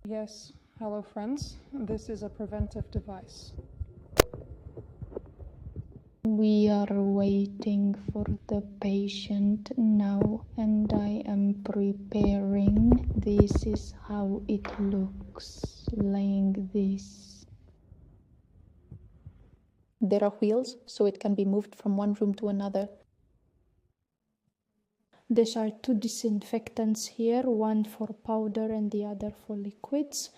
Yes, hello friends. This is a preventive device. We are waiting for the patient now, and I am preparing. This is how it looks, like this. There are wheels, so it can be moved from one room to another. There are two disinfectants here, one for powder and the other for liquids.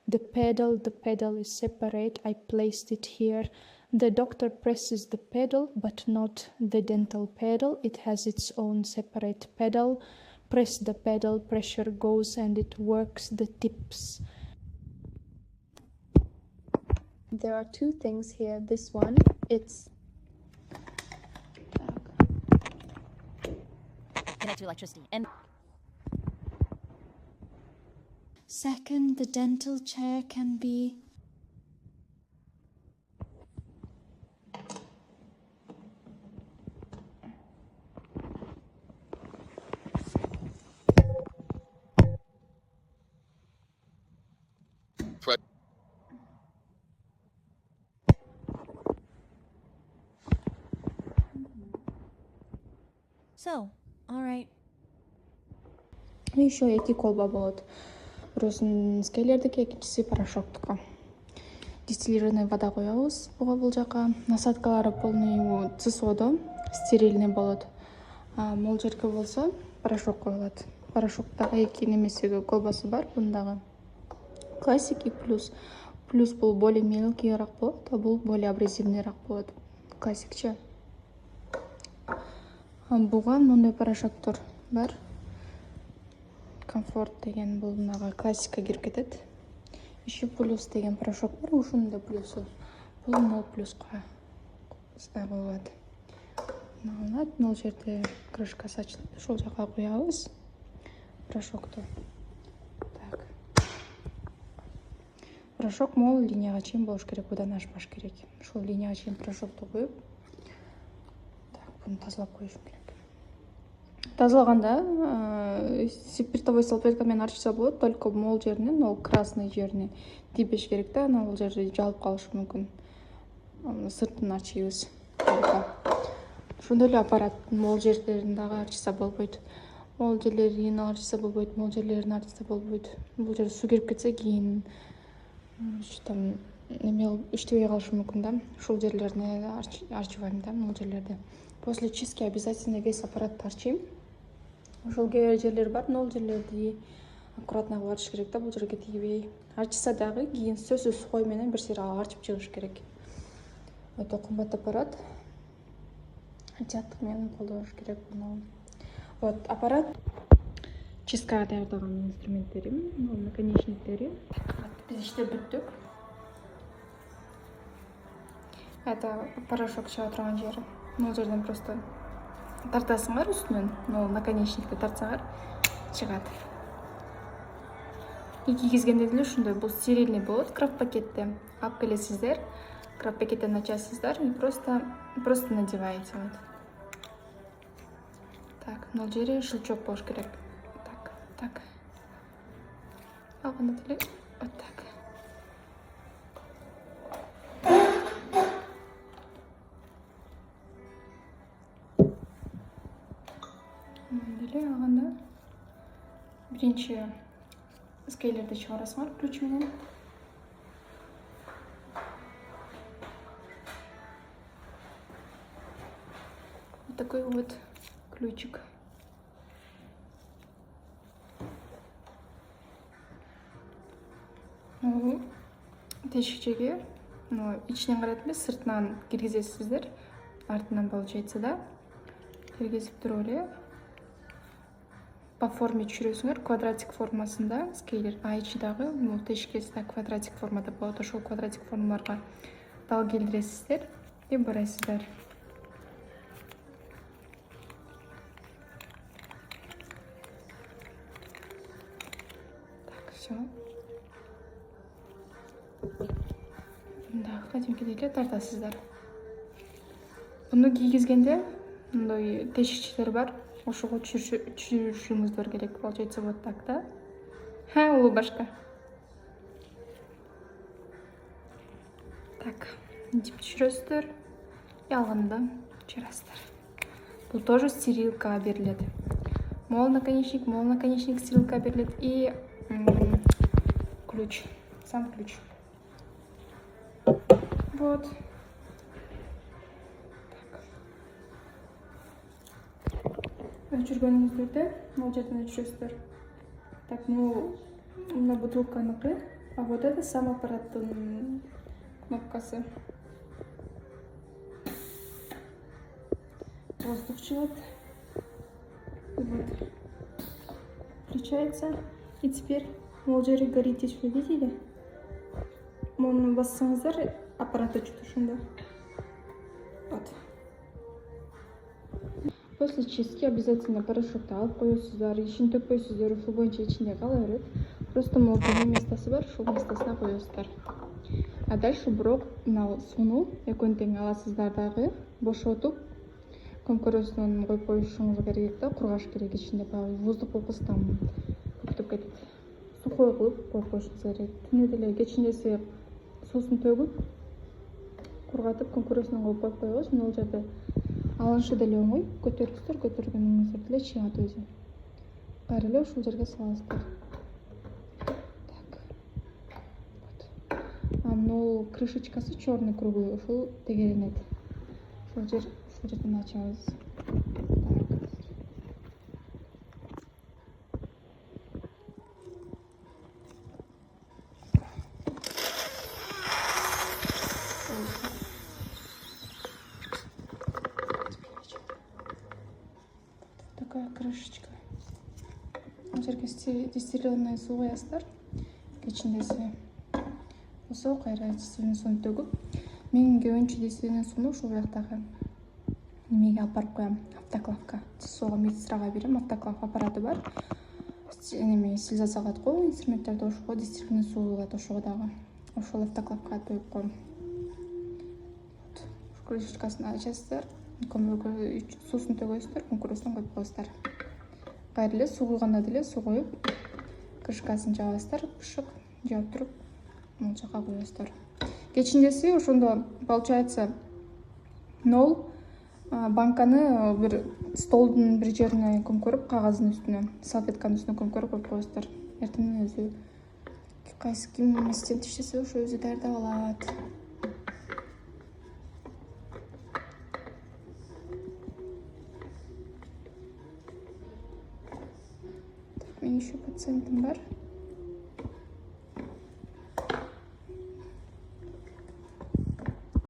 The pedal is separate. I placed it here. The doctor presses the pedal, but not the dental pedal. It has its own separate pedal. Press the pedal, pressure goes and it works the tips. There are two things here. This one, it's connect to electricity. And second, the dental chair can be so, all right. еще эки колба болот. Бирөөсүн скейлердики, экинчиси порошоктуку. Дистиллированный вода коебуз бул жака. Насадкалары полный ЦСОдо, стерильный болот. Могул жерге болсо порошок коюлат. Порошоктагы эки немеси колбасы бар. Бундагы классик и плюс. Плюс бул более мелкийраак болот, а бул более абразивныйраак болот. Классикчи. Буга мындай порошоктор бар. Комфорт деген бул мынага классика кирип кетет. Еще плюс деген порошок бар, ушунун да плюсу. Бул 0 плюска коюлат. Алынат, могул жерде крышкасы ачылат. Ошол жака куябыз порошокту. Так. Порошок могул линияга чейин болуш керек, будан ашпаш керек. Ошол линияга чейин порошокту куюп, так, буну тазалап коюшум керек. Тазалаганда спиртовой салфетка менен арчса болот, только могул жеринин, ол красный жерини тийбеш керек да, анан ал жерде жалып калышы мүмкүн. Сыртын арчыйбыз. Ошондой эле аппарат могул жерлерин дагы арчса болбойт. Могул жерлерин арчса болбойт, могул жерлерин арчса болбойт. Бул жерде суу кирип кетсе кийин там эме иштебей калышы мүмкүн да. Ушул жерлерине арчыбайм да, могул жерлерде. После чистки обязательно весь аппарат арчыйм. Ошол кээ жерлер бар, могул жерлерди аккуратно кылып арчыш керек да, бул жерге тийбей. Арчса дагы кийин сөзсүз сухой менен бир сыйра арчып чыгыш керек. Өтө кымбат аппарат. Жаттык менен колдош керек буну. Вот аппарат чисткага даярдаган инструменттерим, наконечниктери. Биз иштеп бүттүк. Это порошок чыга турган жери. Могул жерден просто тартасыңар үстүнөн, могул наконечникти тартсаңар чыгат. И кийгизгенде деле ушундай, бул стерильный болот, крафт пакетте. Алып келесиздер, крафт пакеттен ачасыздар и просто надеваете. Вот. Так, могул жери шылчок болуш керек. Так. Алганда деле вот так. Деле алганда биринчи скейлерди чыгарасыңар ключ менен. Вот такой вот ключик. Тешикчеге, ичинен карайт эмес, сыртынан киргизесиздер. Артынан получается, да? Киргизип туруп эле по форме түшүрөсүңөр, квадратик формасында скейлер, а ичи дагы бул тешикеси да квадратик формада болот. Ошол квадратик формаларга дал келтиресиздер и барасыздар. Так, все. Да, кадимкидей эле тартасыздар. Буну кийгизгенде мындай тешикчелер бар. Ошого түшүрүшүңүздөр керек. Получается вот так, да? Улуу башка. деп түшіресіздер. Алғанда жырасыздар. Бұл тоже стерилкаға беріледі. Мол наконечник стерилкаға беріледі. И ключ. Сам ключ. Вот. Жүргеніңіздерде мол жерден жүресіздер. Так, ну, мына бутылканыкі, а вот это сам аппараттың кнопкасы. Воздух шығады. Вот. Включается. И теперь мол жері горит, здесь вы видели? Оны бассаңыздар, аппарат өшеді ушунда. Вот. После чистки обязательно порошокты алып коесуздар, ишин төкпөйсүздөр, ушул боюнча ичинде кала берет. Просто мол жеңе местосы бар, ушул местосуна коесуздар. А дальше бирок мына сууну экөөнү тең аласыздар дагы, бошотуп көмкөрөсүнөн коюп коюшуңуз керек да, кургаш керек ичинде баягы воздух болбосо там көктөп кетет. Сухой кылып коюп коюшуңуз керек. Түнү деле кечиндеси суусун төгүп, кургатып көмкөрөсүнөн коюп койгоч, ал жерде алынышы деле оңой. Көтөрүңүздөр, көтөргөнүңүздөр деле чыгат өзү. Кайра эле ушул жерге саласыздар. Так. Вот. Анын крышечкасы черный круглый, ушул тегеренет. Ушул жерден ачабыз. Такая крышечка. Жерге дистиллированный суу коесуздар. Кечиндеси болсо кайра дистиллированный сууну төгүп, мен көбүнчө дистиллированный сууну ушул жактагы немеге алып барып коем, автоклавка. Сууга медсестрага берем, автоклав аппараты бар. Неме силизацияга катко, инструменттерди ошого, дистиллированный сууга ошого дагы. Ошол автоклавка коюп коем. Вот. Крышечкасын ачасыздар. Суусун төгөсүздөр, көмкөрөсүнөн коюп коесуздар. Кайра эле суу куйганда деле суу коюп, крышкасын жабасыздар, бышык жаап туруп, мына жака коесуздар. Кечиндеси ошондо получается 0 банканы бир столдун бир жерине көмкөрүп, кагаздын үстүнө, салфетканын үстүнө көмкөрүп коюп коесуздар. Эртең өзү кайсы ким ассистент иштесе ошо өзү даярдап алат. Менин еще пациентим бар.